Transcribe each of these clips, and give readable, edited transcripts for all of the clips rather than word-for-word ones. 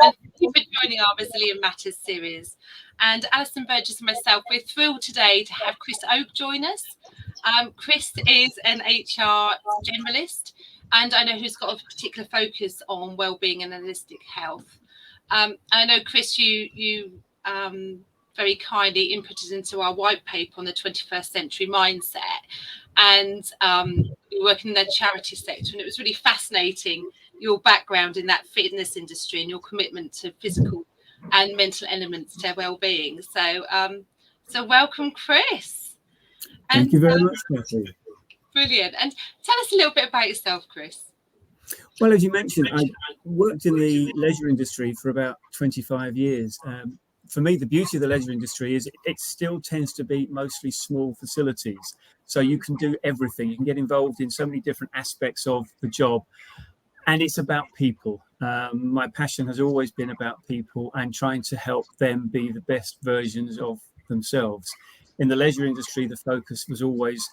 And thank you for joining our Resilient Matters series. And Alison Burgess and myself, we're thrilled today to have Chris Oak join us. Chris is an HR generalist, and I know who's got a particular focus on wellbeing and holistic health. I know, Chris, you very kindly inputted into our white paper on the 21st century mindset, and you're working in the charity sector, and it was really fascinating, your background in that fitness industry and your commitment to physical and mental elements to well-being. So welcome, Chris. Thank you very much, Kathy. Brilliant. And tell us a little bit about yourself, Chris. Well, as you mentioned, I worked in the leisure industry for about 25 years. For me, the beauty of the leisure industry is it still tends to be mostly small facilities. So you can do everything. You can get involved in so many different aspects of the job. And it's about people. My passion has always been about people and trying to help them be the best versions of themselves. In the leisure industry, the focus was always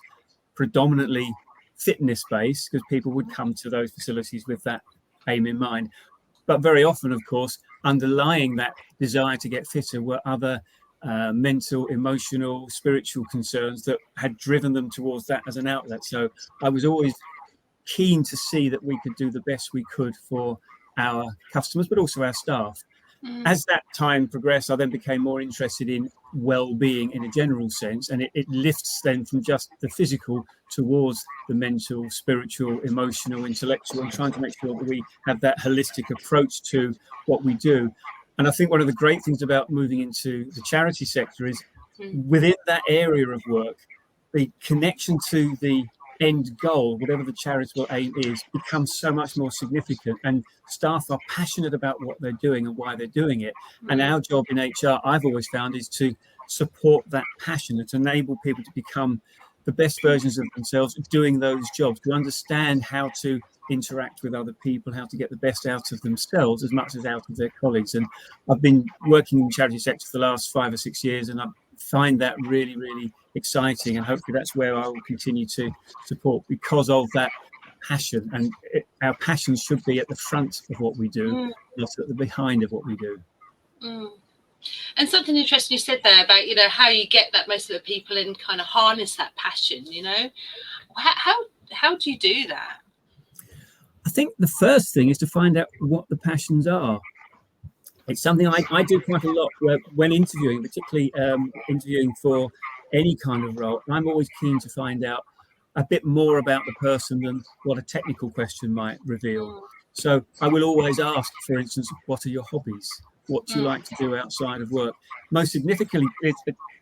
predominantly fitness-based because people would come to those facilities with that aim in mind. But very often, of course, underlying that desire to get fitter were other mental, emotional, spiritual concerns that had driven them towards that as an outlet. So I was always keen to see that we could do the best we could for our customers, but also our staff. As that time progressed, I then became more interested in well-being in a general sense, and it lifts then from just the physical towards the mental, spiritual, emotional, intellectual, and trying to make sure that we have that holistic approach to what we do. And I think one of the great things about moving into the charity sector is within that area of work, the connection to the end goal, whatever the charitable aim is, becomes so much more significant, and staff are passionate about what they're doing and why they're doing it. And our job in HR, I've always found, is to support that passion and to enable people to become the best versions of themselves doing those jobs, to understand how to interact with other people, how to get the best out of themselves as much as out of their colleagues. And I've been working in the charity sector for the last 5 or 6 years, and I find that really, really exciting, and hopefully that's where I will continue to support because of that passion. And our passion should be at the front of what we do, not at the behind of what we do. And something interesting you said there about, how you get that most of the people and kind of harness that passion, how do you do that? I think the first thing is to find out what the passions are. It's something I do quite a lot when interviewing, particularly interviewing for any kind of role. I'm always keen to find out a bit more about the person than what a technical question might reveal. So I will always ask, for instance, what are your hobbies? What do you like to do outside of work? Most significantly, it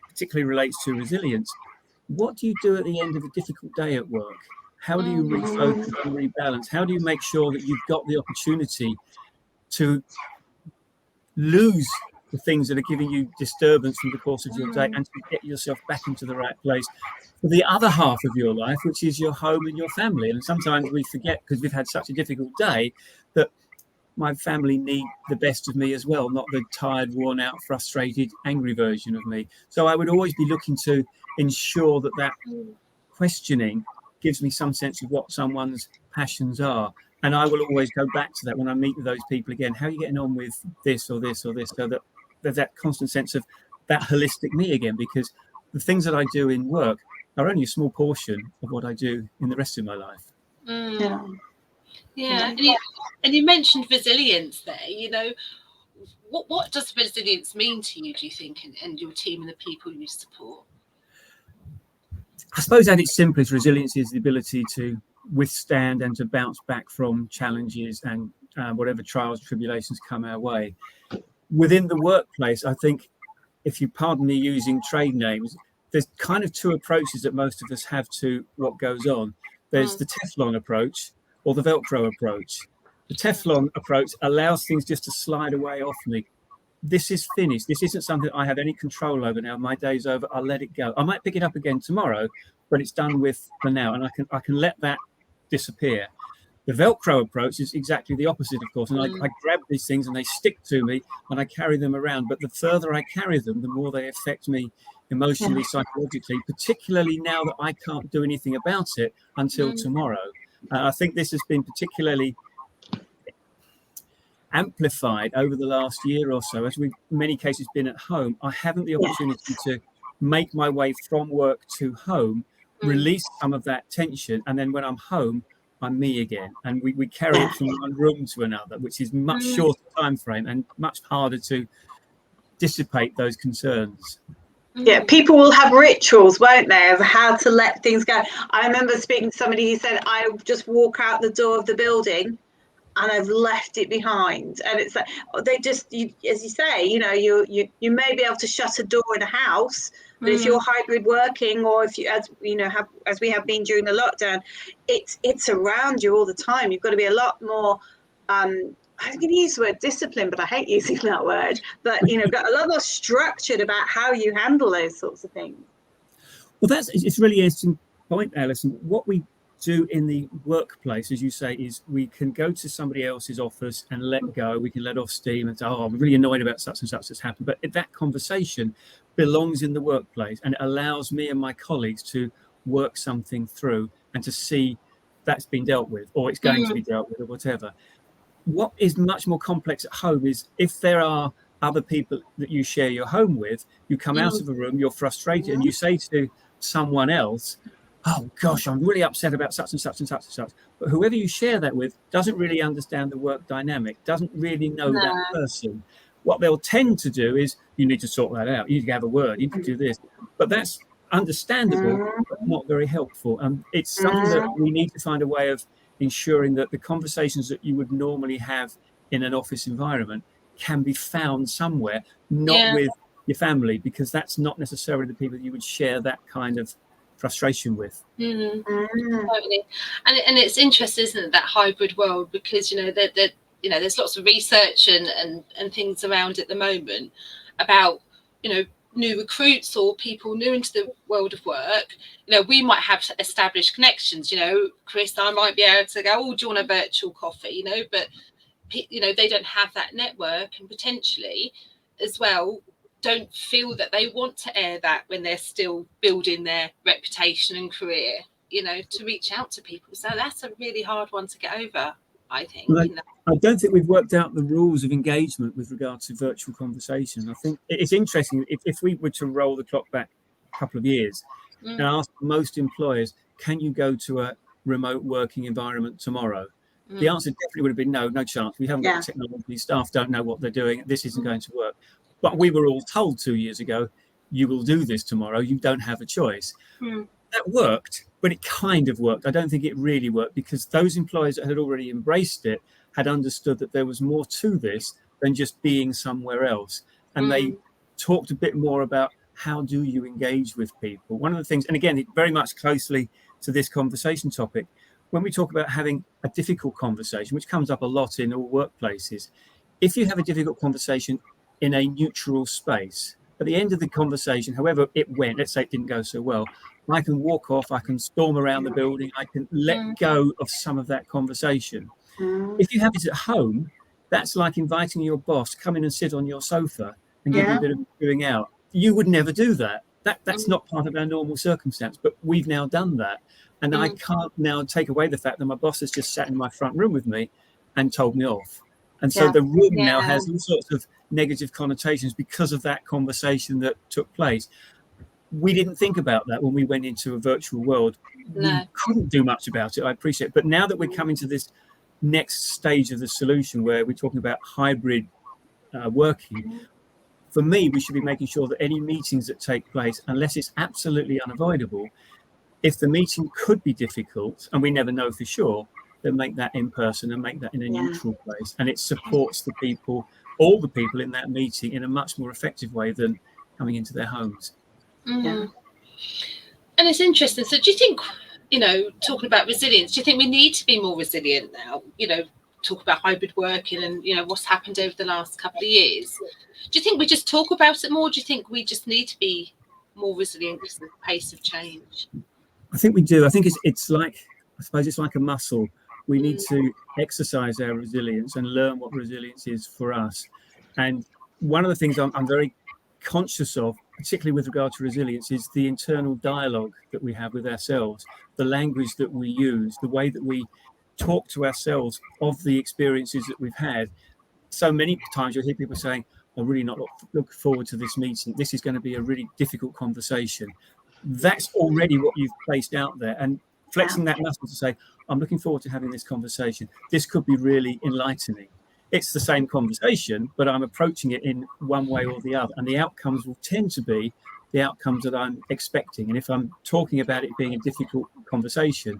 particularly relates to resilience. What do you do at the end of a difficult day at work? How do you refocus and rebalance? How do you make sure that you've got the opportunity to lose the things that are giving you disturbance from the course of your day and to get yourself back into the right place for the other half of your life, which is your home and your family? And sometimes we forget, because we've had such a difficult day, that my family need the best of me as well, not the tired, worn out, frustrated, angry version of me. So I would always be looking to ensure that questioning gives me some sense of what someone's passions are. And I will always go back to that when I meet with those people again. How are you getting on with this or this or this? So that there's that constant sense of that holistic me again, because the things that I do in work are only a small portion of what I do in the rest of my life. Yeah. And you mentioned resilience there. What does resilience mean to you, do you think, and your team and the people you support? I suppose at its simplest, resilience is the ability to withstand and to bounce back from challenges and whatever trials, tribulations come our way. Within the workplace, I think, if you pardon me using trade names, there's kind of two approaches that most of us have to what goes on. There's the Teflon approach or the Velcro approach. The Teflon approach allows things just to slide away off me. This is finished. This isn't something I have any control over now. My day's over. I'll let it go. I might pick it up again tomorrow, but it's done with for now, and I can let that disappear. The Velcro approach is exactly the opposite, of course, and I grab these things and they stick to me and I carry them around. But the further I carry them, the more they affect me emotionally, psychologically, particularly now that I can't do anything about it until tomorrow. I think this has been particularly amplified over the last year or so, as we've in many cases been at home. I haven't the opportunity to make my way from work to home, release some of that tension, and then when I'm home, I'm me again. And we carry it from one room to another, which is much shorter time frame and much harder to dissipate those concerns. Yeah, people will have rituals, won't they, of how to let things go. I remember speaking to somebody who said, I just walk out the door of the building and I've left it behind. And it's like, they just, as you say, you know, you may be able to shut a door in a house, but if you're hybrid working, or if you, as you know, as we have been during the lockdown, it's around you all the time. You've got to be a lot more, I'm going to use the word discipline, but I hate using that word. But, you know, got a lot more structured about how you handle those sorts of things. Well, it's really interesting point, Alison. What we do in the workplace, as you say, is we can go to somebody else's office and let go. We can let off steam and say, oh, I'm really annoyed about such and such that's happened. But that conversation belongs in the workplace, and it allows me and my colleagues to work something through and to see that's been dealt with, or it's going to be dealt with, or whatever. What is much more complex at home is if there are other people that you share your home with, you come out of a room, you're frustrated, and you say to someone else, oh gosh, I'm really upset about such and such and such and such. But whoever you share that with doesn't really understand the work dynamic, doesn't really know that person. What they'll tend to do is, you need to sort that out, you need to have a word, you need to do this. But that's understandable, but not very helpful. It's something that we need to find a way of ensuring that the conversations that you would normally have in an office environment can be found somewhere, not with your family, because that's not necessarily the people you would share that kind of frustration with. Totally. And it's interesting, isn't it, that hybrid world, because you know there's lots of research and things around at the moment about, you know, new recruits or people new into the world of work. You know, we might have established connections. You know, Chris, I might be able to go, oh, do you want a virtual coffee? You know, but you know, they don't have that network, and potentially as well don't feel that they want to air that when they're still building their reputation and career, you know, to reach out to people. So that's a really hard one to get over, I think. Well, I don't think we've worked out the rules of engagement with regard to virtual conversations. I think it's interesting if we were to roll the clock back a couple of years and ask most employers, can you go to a remote working environment tomorrow? The answer definitely would have been no chance. We haven't got the technology, staff don't know what they're doing, this isn't going to work. But we were all told 2 years ago, you will do this tomorrow, you don't have a choice. That worked, but it kind of worked. I don't think it really worked, because those employers that had already embraced it had understood that there was more to this than just being somewhere else. And they talked a bit more about how do you engage with people. One of the things, and again, very much closely to this conversation topic, when we talk about having a difficult conversation, which comes up a lot in all workplaces, if you have a difficult conversation in a neutral space, at the end of the conversation, however it went, let's say it didn't go so well, I can walk off, I can storm around the building, I can let go of some of that conversation. If you have it at home, that's like inviting your boss, come in and sit on your sofa and give you a bit of chewing out. You would never do that. That's not part of our normal circumstance, but we've now done that. And I can't now take away the fact that my boss has just sat in my front room with me and told me off. And so the room now has all sorts of negative connotations because of that conversation that took place. We didn't think about that when we went into a virtual world. We couldn't do much about it, I appreciate it. But now that we're coming to this next stage of the solution where we're talking about hybrid working, for me, we should be making sure that any meetings that take place, unless it's absolutely unavoidable, if the meeting could be difficult, and we never know for sure, then make that in person and make that in a neutral place. And it supports the people, all the people in that meeting, in a much more effective way than coming into their homes. And it's interesting. So do you think, you know, talking about resilience, do you think we need to be more resilient now? You know, talk about hybrid working and, you know, what's happened over the last couple of years. Do you think we just talk about it more? Do you think we just need to be more resilient to the pace of change? I think we do. I think it's like, I suppose it's like a muscle. We need to exercise our resilience and learn what resilience is for us. And one of the things I'm very conscious of, particularly with regard to resilience, is the internal dialogue that we have with ourselves, the language that we use, the way that we talk to ourselves of the experiences that we've had. so many times you'll hear people saying, I'm really not look forward to this meeting. This is going to be a really difficult conversation. That's already what you've placed out there. And flexing that muscle to say, I'm looking forward to having this conversation. This could be really enlightening. It's the same conversation, but I'm approaching it in one way or the other. And the outcomes will tend to be the outcomes that I'm expecting. And if I'm talking about it being a difficult conversation,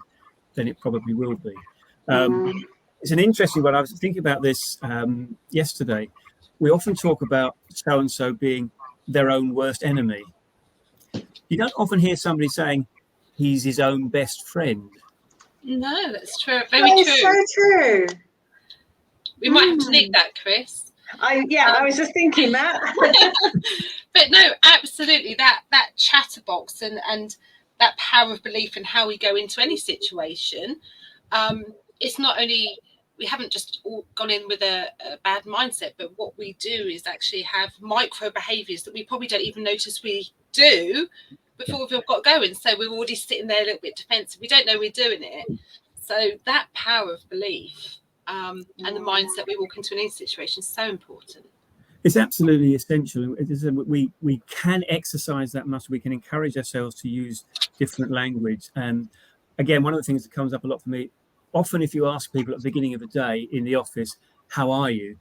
then it probably will be. It's an interesting one. I was thinking about this yesterday. We often talk about so-and-so being their own worst enemy. You don't often hear somebody saying he's his own best friend. No, that's true. Very true. So true. We might have to nick that, Chris. I was just thinking that. But no, absolutely. That chatterbox and that power of belief in how we go into any situation. It's not only, we haven't just all gone in with a bad mindset, but what we do is actually have micro behaviours that we probably don't even notice we do before we've got going. So we're already sitting there a little bit defensive. We don't know we're doing it. So that power of belief and the mindset we walk into any situation is so important. It's absolutely essential. We can exercise that muscle. We can encourage ourselves to use different language. And again, one of the things that comes up a lot for me, often if you ask people at the beginning of the day in the office, how are you?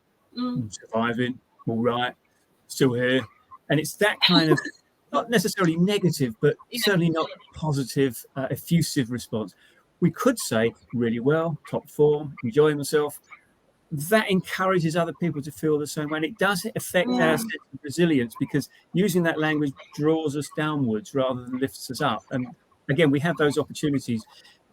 Surviving, all right, still here. And it's that kind of, not necessarily negative, but certainly not positive, effusive response. We could say really well, top form, enjoying myself. That encourages other people to feel the same way. And it does affect our sense of resilience, because using that language draws us downwards rather than lifts us up. And again, we have those opportunities.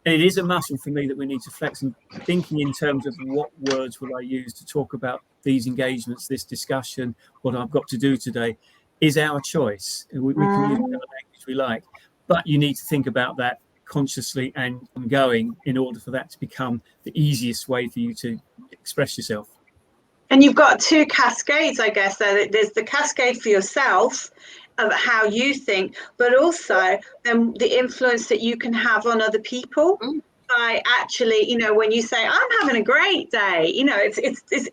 And it is a muscle for me that we need to flex, and thinking in terms of what words will I use to talk about these engagements, this discussion, what I've got to do today is our choice. We can use whatever language we like, but you need to think about that consciously and ongoing in order for that to become the easiest way for you to express yourself. And you've got two cascades, I guess. So there's the cascade for yourself of how you think, but also the influence that you can have on other people by actually, when you say, I'm having a great day, it's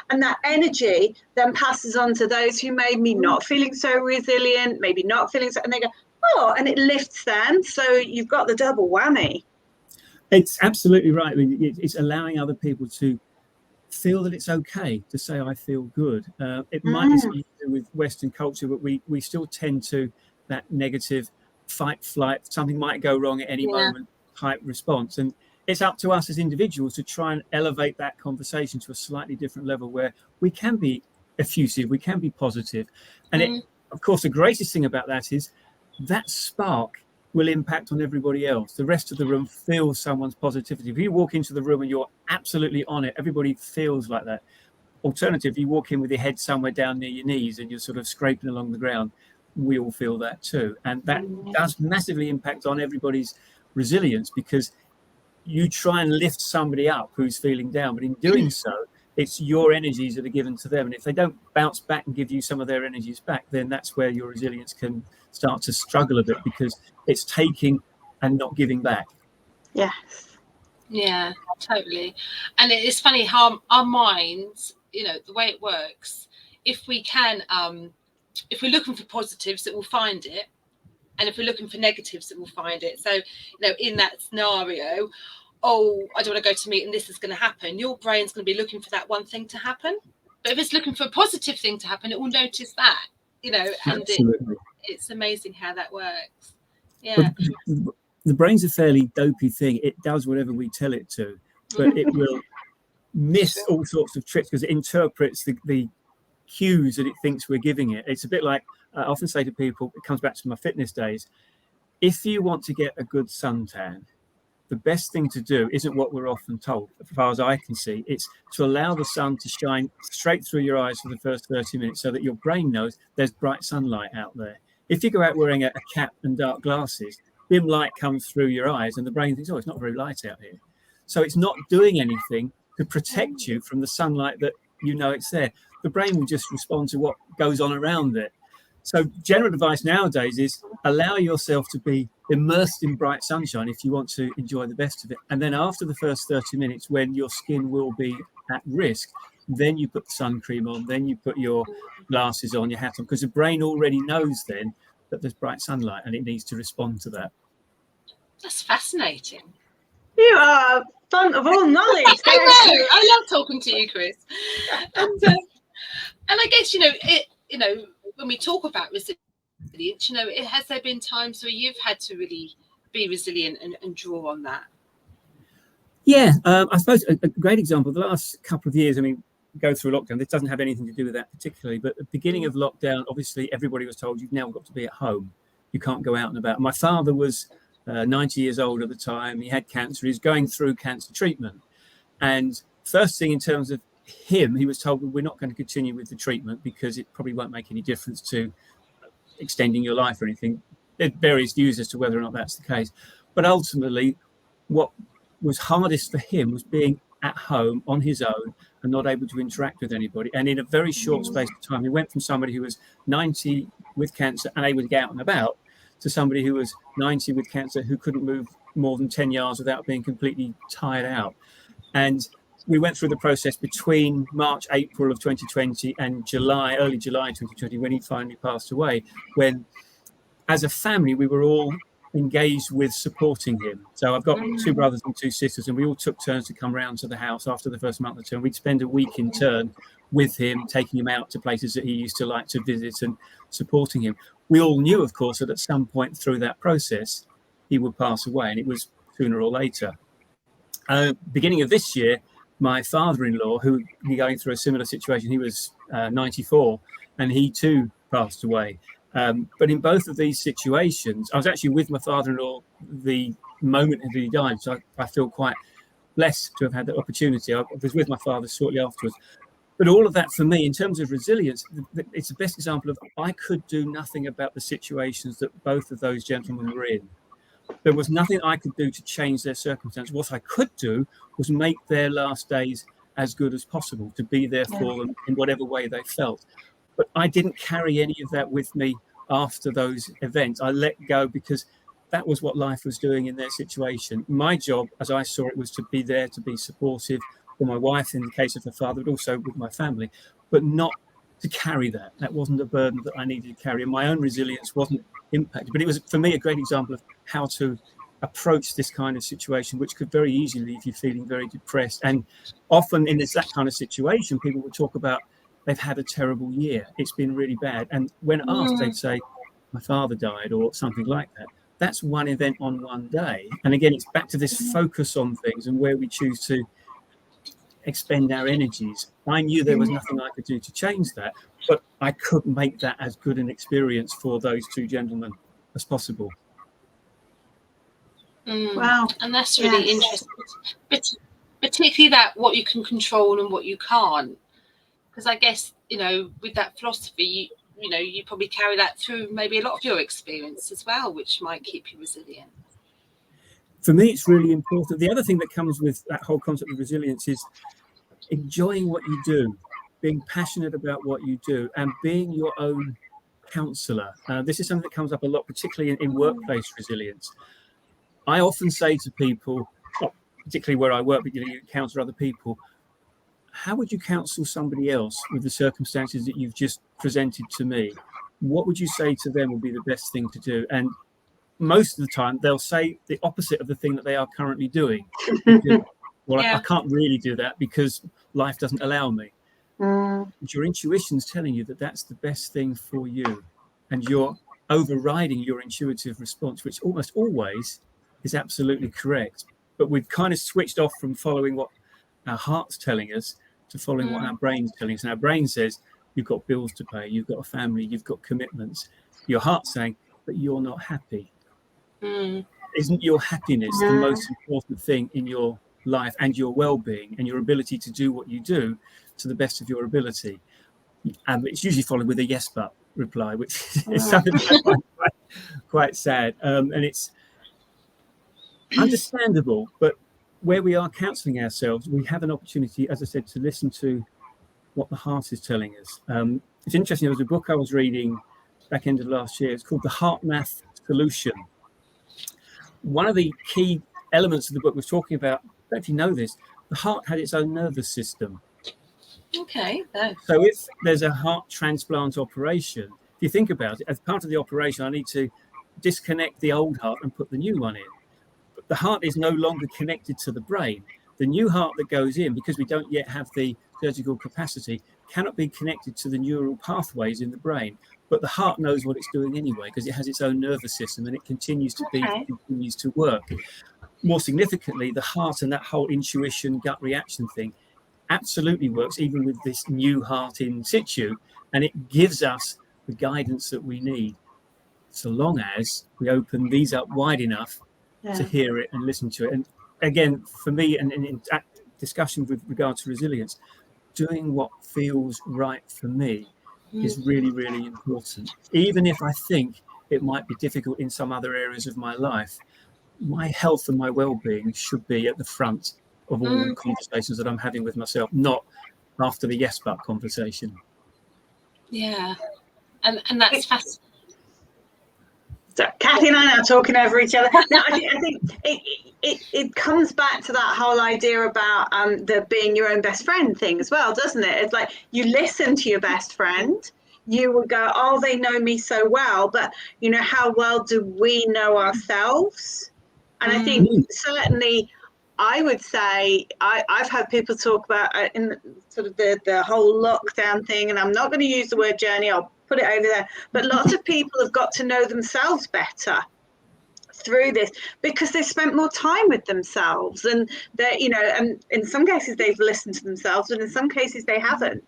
and that energy then passes on to those who may be not feeling so resilient, maybe not feeling so, and they go, oh, and it lifts them. So you've got the double whammy. It's absolutely right. I mean, it's allowing other people to feel that it's okay to say, I feel good. It might be something to do with Western culture, but we still tend to that negative fight, flight, something might go wrong at any moment type response. And it's up to us as individuals to try and elevate that conversation to a slightly different level where we can be effusive, we can be positive. And of course, the greatest thing about that is that spark will impact on everybody else. The rest of the room feels someone's positivity. If you walk into the room and you're absolutely on it, everybody feels like that. Alternative, you walk in with your head somewhere down near your knees and you're sort of scraping along the ground, we all feel that too. And that does massively impact on everybody's resilience, because you try and lift somebody up who's feeling down, but in doing so, it's your energies that are given to them. And if they don't bounce back and give you some of their energies back, then that's where your resilience can start to struggle a bit, because it's taking and not giving back. Yes. Yeah, totally. And it's funny how our minds, the way it works, if we can, if we're looking for positives, that we'll find it. And if we're looking for negatives, that we'll find it. So, in that scenario, oh, I don't want to go to a meeting, this is going to happen. Your brain's going to be looking for that one thing to happen. But if it's looking for a positive thing to happen, it will notice that, and it's amazing how that works. Yeah. The brain's a fairly dopey thing. It does whatever we tell it to, but it will miss all sorts of tricks because it interprets the cues that it thinks we're giving it. It's a bit like, I often say to people, it comes back to my fitness days, if you want to get a good suntan, the best thing to do isn't what we're often told, as far as I can see. It's to allow the sun to shine straight through your eyes for the first 30 minutes so that your brain knows there's bright sunlight out there. If you go out wearing a cap and dark glasses, dim light comes through your eyes and the brain thinks, oh, it's not very light out here. So it's not doing anything to protect you from the sunlight that it's there. The brain will just respond to what goes on around it. So general advice nowadays is allow yourself to be immersed in bright sunshine if you want to enjoy the best of it. And then after the first 30 minutes, when your skin will be at risk, then you put the sun cream on, then you put your glasses on, your hat on, because the brain already knows then that there's bright sunlight and it needs to respond to that. That's fascinating. You are a font of all knowledge. I know. I love talking to you, Chris. And I guess, when we talk about resilience, has there been times where you've had to really be resilient and draw on that? Yeah, I suppose a great example, the last couple of years, I mean, go through lockdown, this doesn't have anything to do with that particularly, but at the beginning of lockdown, obviously everybody was told you've now got to be at home. You can't go out and about. My father was 90 years old at the time. He had cancer. He was going through cancer treatment. And first thing in terms of him, he was told, well, we're not going to continue with the treatment because it probably won't make any difference to extending your life or anything. There are various views as to whether or not that's the case. But ultimately, what was hardest for him was being at home on his own and not able to interact with anybody. And in a very short space of time, he went from somebody who was 90 with cancer and able to get out and about to somebody who was 90 with cancer who couldn't move more than 10 yards without being completely tired out. And we went through the process between March, April of 2020 and early July 2020, when he finally passed away, when as a family, we were all engaged with supporting him. So I've got two brothers and two sisters, and we all took turns to come round to the house after the first month or two. And we'd spend a week in turn with him, taking him out to places that he used to like to visit and supporting him. We all knew, of course, that at some point through that process, he would pass away, and it was sooner or later. Beginning of this year, my father-in-law, who was going through a similar situation, he was 94, and he too passed away. But in both of these situations, I was actually with my father-in-law the moment that he died, so I feel quite blessed to have had that opportunity. I was with my father shortly afterwards. But all of that for me, in terms of resilience, it's the best example of I could do nothing about the situations that both of those gentlemen were in. There was nothing I could do to change their circumstances. What I could do was make their last days as good as possible, to be there for them in whatever way they felt. But I didn't carry any of that with me after those events. I let go because that was what life was doing in their situation. My job, as I saw it, was to be there, to be supportive for my wife in the case of her father, but also with my family, but not to carry that. That wasn't a burden that I needed to carry. And my own resilience wasn't impacted. But it was, for me, a great example of how to approach this kind of situation, which could very easily leave you feeling very depressed. And often in that kind of situation, people will talk about they've had a terrible year. It's been really bad. And when asked, they'd say, my father died or something like that. That's one event on one day. And again, it's back to this focus on things and where we choose to expend our energies. I knew there was nothing I could do to change that, but I could make that as good an experience for those two gentlemen as possible. Wow. And that's really interesting. Particularly that what you can control and what you can't. Because I guess, with that philosophy, you probably carry that through maybe a lot of your experience as well, which might keep you resilient. For me, it's really important. The other thing that comes with that whole concept of resilience is enjoying what you do, being passionate about what you do, and being your own counsellor. This is something that comes up a lot, particularly in workplace resilience. I often say to people, particularly where I work, but you counsel other people, how would you counsel somebody else with the circumstances that you've just presented to me? What would you say to them would be the best thing to do? And most of the time, they'll say the opposite of the thing that they are currently doing. Because, I can't really do that because life doesn't allow me. But your intuition's telling you that that's the best thing for you. And you're overriding your intuitive response, which almost always is absolutely correct. But we've kind of switched off from following what our heart's telling us to following what our brain's telling us. And our brain says, you've got bills to pay, you've got a family, you've got commitments. Your heart's saying, but you're not happy. Isn't your happiness the most important thing in your life and your well-being and your ability to do what you do to the best of your ability? And it's usually followed with a yes but reply, which is something that I find quite sad. And it's understandable, but where we are counselling ourselves, we have an opportunity, as I said, to listen to what the heart is telling us. It's interesting, there was a book I was reading back end of last year. It's called The Heart Math Solution. One of the key elements of the book was talking about, I don't know if you know this, the heart had its own nervous system. Okay. No. So if there's a heart transplant operation, if you think about it, as part of the operation, I need to disconnect the old heart and put the new one in. But the heart is no longer connected to the brain. The new heart that goes in, because we don't yet have the surgical capacity, cannot be connected to the neural pathways in the brain. But the heart knows what it's doing anyway, because it has its own nervous system and it continues to beat, continues to work. More significantly, the heart and that whole intuition, gut reaction thing absolutely works, even with this new heart in situ, and it gives us the guidance that we need, so long as we open these up wide enough to hear it and listen to it. And again, for me, and in discussion with regard to resilience, doing what feels right for me is really, really important. Even if I think it might be difficult in some other areas of my life, my health and my well-being should be at the front of all the conversations that I'm having with myself, not after the yes but conversation. Yeah, and that's fascinating. So Kathy and I are now talking over each other. No, I think it comes back to that whole idea about the being your own best friend thing as well, doesn't it? It's like you listen to your best friend. You will go, oh, they know me so well, but you know, how well do we know ourselves? And I think certainly, I would say I've had people talk about in sort of the whole lockdown thing, and I'm not going to use the word journey. I'll put it over there. But lots of people have got to know themselves better through this because they've spent more time with themselves, and they, you know, and in some cases they've listened to themselves, and in some cases they haven't.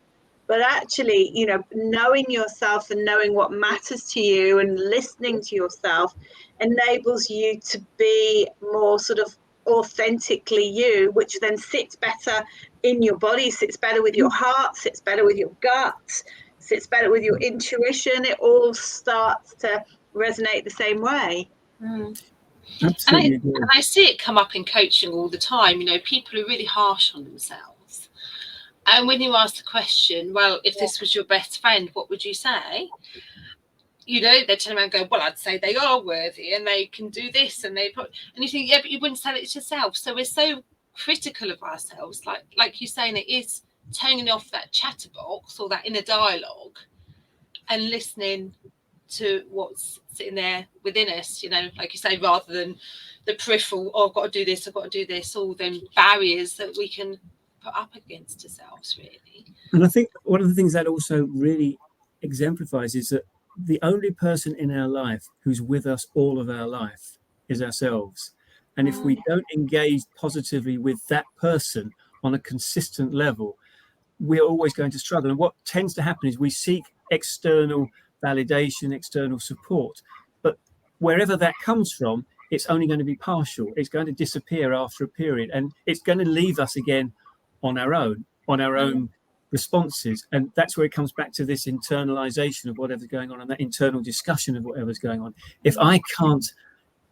But actually, you know, knowing yourself and knowing what matters to you and listening to yourself enables you to be more sort of authentically you, which then sits better in your body, sits better with your heart, sits better with your gut, sits better with your intuition. It all starts to resonate the same way. Absolutely. And I see it come up in coaching all the time. You know, people are really harsh on themselves. And when you ask the question, well, if this was your best friend, what would you say? You know, they turn around and go, well, I'd say they are worthy and they can do this. And you think, yeah, but you wouldn't say it to yourself. So we're so critical of ourselves. Like you're saying, it is turning off that chatterbox or that inner dialogue and listening to what's sitting there within us, you know, like you say, rather than the peripheral, oh, I've got to do this, I've got to do this, all them barriers that we can put up against ourselves, really. And I think one of the things that also really exemplifies is that the only person in our life who's with us all of our life is ourselves. And if we don't engage positively with that person on a consistent level, we're always going to struggle. And what tends to happen is we seek external validation, external support. But wherever that comes from, it's only going to be partial. It's going to disappear after a period, and it's going to leave us again on our own responses. And that's where it comes back to this internalization of whatever's going on and that internal discussion of whatever's going on. If I can't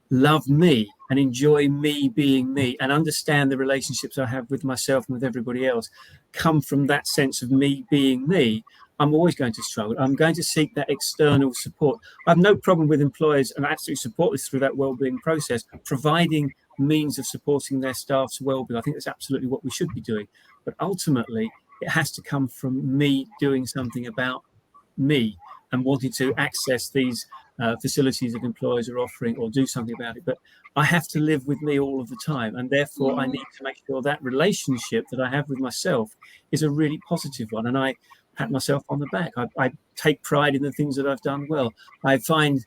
love me and enjoy me being me and understand the relationships I have with myself and with everybody else come from that sense of me being me, I'm always going to struggle. I'm going to seek that external support. I have no problem with employers, and I absolutely support this through that wellbeing process, providing means of supporting their staff's wellbeing. I think that's absolutely what we should be doing. But ultimately, it has to come from me doing something about me and wanting to access these facilities that employers are offering or do something about it. But I have to live with me all of the time. And therefore, I need to make sure that relationship that I have with myself is a really positive one. And I pat myself on the back. I take pride in the things that I've done well. I find,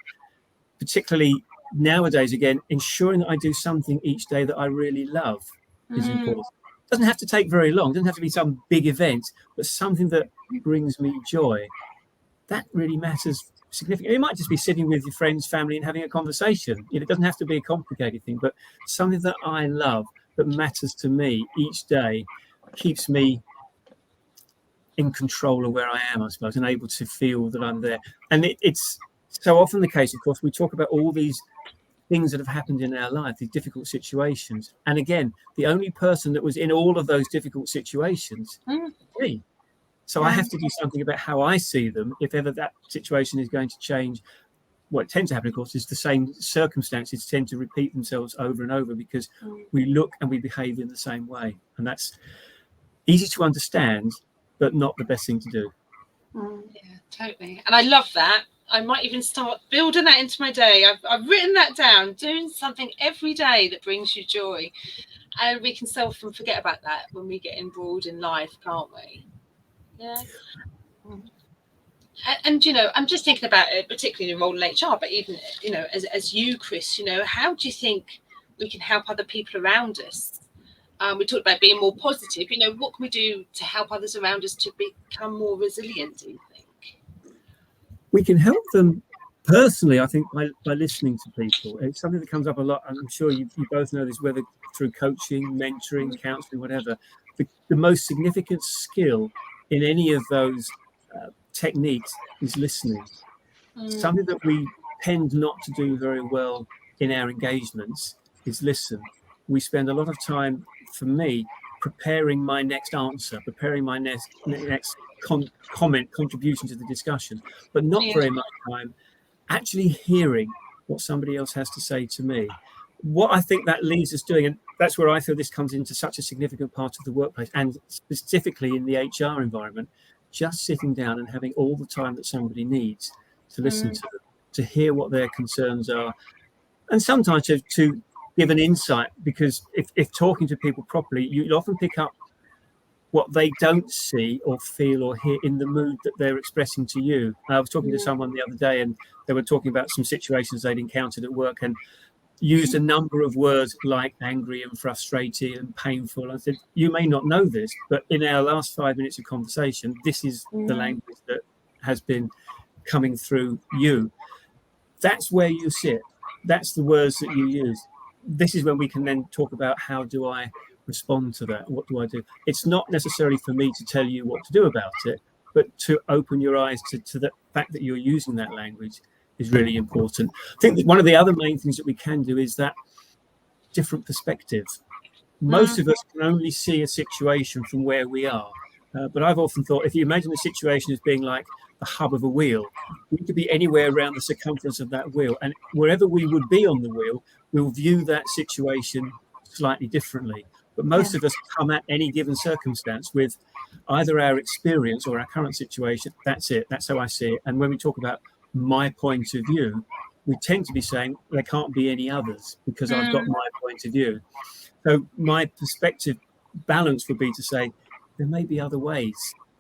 particularly nowadays, again, ensuring that I do something each day that I really love is important. It doesn't have to take very long. It doesn't have to be some big event, but something that brings me joy. That really matters significantly. It might just be sitting with your friends, family, and having a conversation. It doesn't have to be a complicated thing, but something that I love, that matters to me each day, keeps me in control of where I am, I suppose, and able to feel that I'm there. And it's so often the case, of course, we talk about all these things that have happened in our life, these difficult situations. And again, the only person that was in all of those difficult situations is me. So I have to do something about how I see them if ever that situation is going to change. What tends to happen, of course, is the same circumstances tend to repeat themselves over and over because we look and we behave in the same way. And that's easy to understand, but not the best thing to do. Yeah, totally. And I love that. I might even start building that into my day. I've written that down, doing something every day that brings you joy. And we can so often forget about that when we get embroiled in life, can't we? Yeah. And you know, I'm just thinking about it, particularly in your role in HR, but even, you know, as you, Chris, you know, how do you think we can help other people around us? We talked about being more positive. You know, what can we do to help others around us to become more resilient, do you think? We can help them personally, I think, by listening to people. It's something that comes up a lot. I'm sure you both know this, whether through coaching, mentoring, counselling, whatever. The most significant skill in any of those techniques is listening. Something that we tend not to do very well in our engagements is listen. We spend a lot of time, for me, preparing my next answer, preparing my next comment, contribution to the discussion, but not very much time actually hearing what somebody else has to say to me. What I think that leaves us doing, and that's where I feel this comes into such a significant part of the workplace, and specifically in the HR environment, just sitting down and having all the time that somebody needs to listen to them, to hear what their concerns are, and sometimes to give an insight, because if talking to people properly, you'll often pick up what they don't see or feel or hear in the mood that they're expressing to you. I was talking to someone the other day, and they were talking about some situations they'd encountered at work and used a number of words like angry and frustrated and painful. I said, you may not know this, but in our last 5 minutes of conversation, this is the language that has been coming through you. That's where you sit. That's the words that you use. This is when we can then talk about, how do I respond to that? What do I do? It's not necessarily for me to tell you what to do about it, but to open your eyes to the fact that you're using that language is really important. I think that one of the other main things that we can do is that different perspective. Most of us can only see a situation from where we are. But I've often thought, if you imagine the situation as being like the hub of a wheel, we could be anywhere around the circumference of that wheel. And wherever we would be on the wheel, we'll view that situation slightly differently. But most of us come at any given circumstance with either our experience or our current situation. That's it. That's how I see it. And when we talk about my point of view, we tend to be saying there can't be any others because I've got my point of view. So my perspective balance would be to say, there may be other ways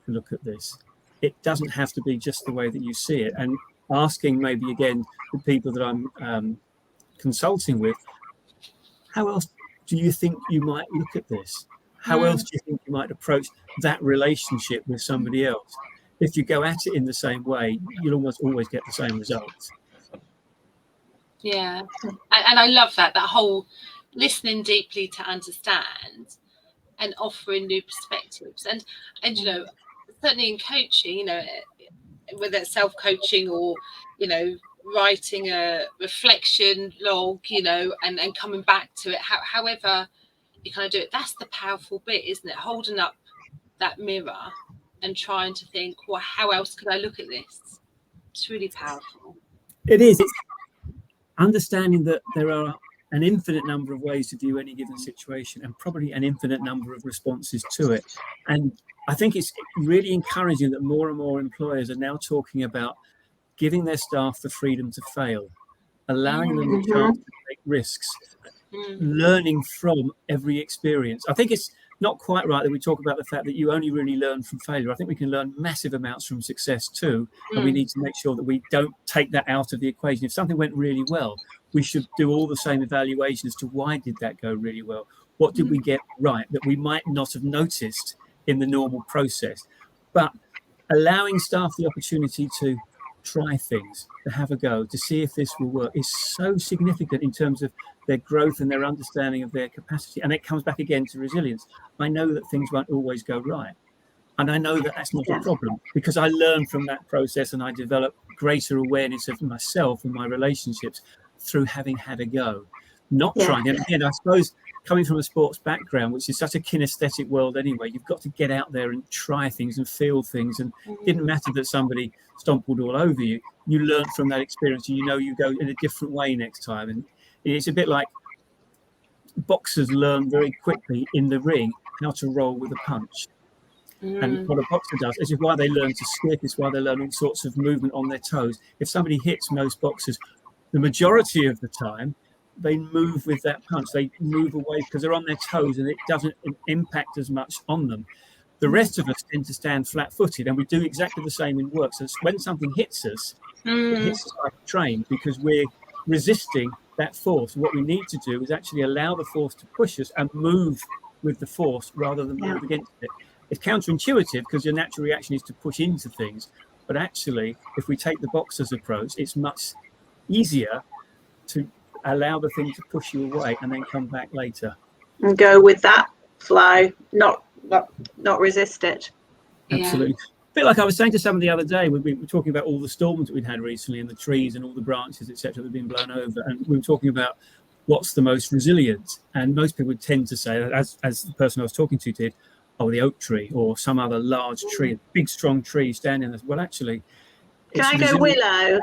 to look at this. It doesn't have to be just the way that you see it. And asking maybe again the people that I'm consulting with, how else do you think you might look at this? How else do you think you might approach that relationship with somebody else? If you go at it in the same way, you'll almost always get the same results. Yeah, and I love that whole listening deeply to understand and offering new perspectives. And you know, certainly in coaching, you know, whether it's self-coaching or, you know, writing a reflection log, you know, and coming back to it, however you kind of do it, that's the powerful bit, isn't it? Holding up that mirror and trying to think, well, how else could I look at this? It's really powerful. It is. It's understanding that there are an infinite number of ways to view any given situation and probably an infinite number of responses to it. And I think it's really encouraging that more and more employers are now talking about giving their staff the freedom to fail, allowing them the chance to take risks, learning from every experience. I think it's not quite right that we talk about the fact that you only really learn from failure. I think we can learn massive amounts from success too, and we need to make sure that we don't take that out of the equation. If something went really well, we should do all the same evaluation as to why did that go really well? What did we get right that we might not have noticed in the normal process? But allowing staff the opportunity to try things, to have a go, to see if this will work is so significant in terms of their growth and their understanding of their capacity. And it comes back again to resilience. I know that things won't always go right. And I know that that's not a problem because I learn from that process and I develop greater awareness of myself and my relationships through having had a go, not trying. And again, I suppose coming from a sports background, which is such a kinesthetic world anyway, you've got to get out there and try things and feel things. And it didn't matter that somebody stumbled all over you. You learned from that experience and you know you go in a different way next time. And it's a bit like boxers learn very quickly in the ring how to roll with a punch. And what a boxer does, this is why they learn to skip, it's why they learn all sorts of movement on their toes. If somebody hits most boxers, the majority of the time, they move with that punch. They move away because they're on their toes and it doesn't impact as much on them. The rest of us tend to stand flat-footed, and we do exactly the same in work. So when something hits us, it hits us like a train because we're resisting that force. What we need to do is actually allow the force to push us and move with the force rather than move against it. It's counterintuitive because your natural reaction is to push into things. But actually, if we take the boxer's approach, it's much easier to allow the thing to push you away and then come back later. And go with that flow, not resist it. Absolutely. A bit like I was saying to somebody the other day, we were talking about all the storms that we'd had recently and the trees and all the branches, etc., that have been blown over. And we were talking about what's the most resilient. And most people would tend to say, as the person I was talking to did, oh, the oak tree or some other large tree, a big, strong tree standing there. Well, actually, can I go willow?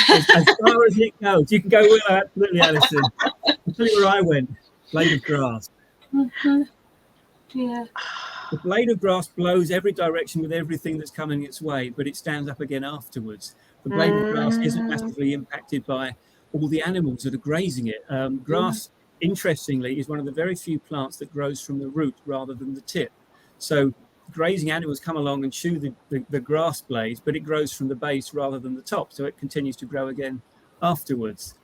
As far as it goes. You can go willow, absolutely, Alison. I'll tell you where I went. Blade of grass. Yeah. The blade of grass blows every direction with everything that's coming its way, but it stands up again afterwards. The blade of grass isn't massively impacted by all the animals that are grazing it. Grass, interestingly, is one of the very few plants that grows from the root rather than the tip. So grazing animals come along and chew the grass blades, but it grows from the base rather than the top. So it continues to grow again afterwards.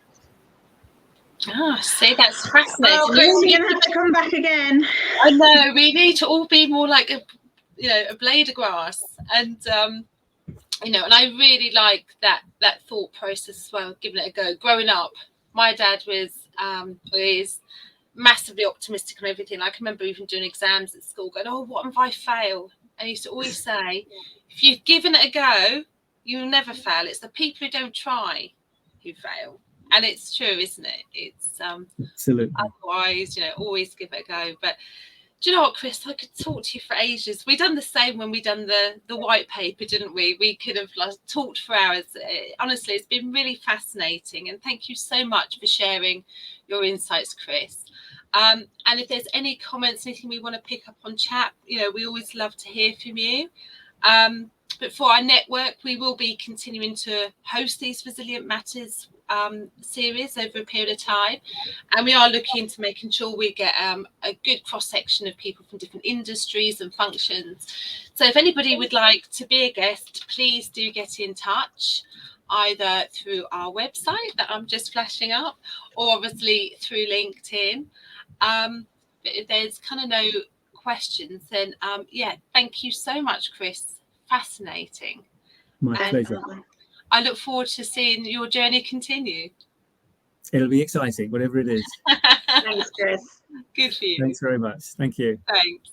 Oh, see, that's fascinating. Oh, Chris, you're going to have to come back again. I know, we need to all be more like a blade of grass. And, and I really like that thought process as well, giving it a go. Growing up, my dad is massively optimistic on everything. I can remember even doing exams at school going, oh, what if I fail? And he used to always say, if you've given it a go, you'll never fail. It's the people who don't try who fail. And it's true, isn't it? It's absolutely. Otherwise, always give it a go. But do you know what, Chris? I could talk to you for ages. We done the same when we done the white paper, didn't we? We could have talked for hours. Honestly, it's been really fascinating. And thank you so much for sharing your insights, Chris. And if there's any comments, anything we want to pick up on chat, we always love to hear from you. But for our network, we will be continuing to host these Resilient Matters series over a period of time, and we are looking into making sure we get a good cross-section of people from different industries and functions. So if anybody would like to be a guest, please do get in touch, either through our website that I'm just flashing up, or obviously through LinkedIn. But if there's kind of no questions, then thank you so much, Chris. Fascinating. My pleasure. I look forward to seeing your journey continue. It'll be exciting, whatever it is. Thanks, Chris. Good for you. Thanks very much. Thank you. Thanks.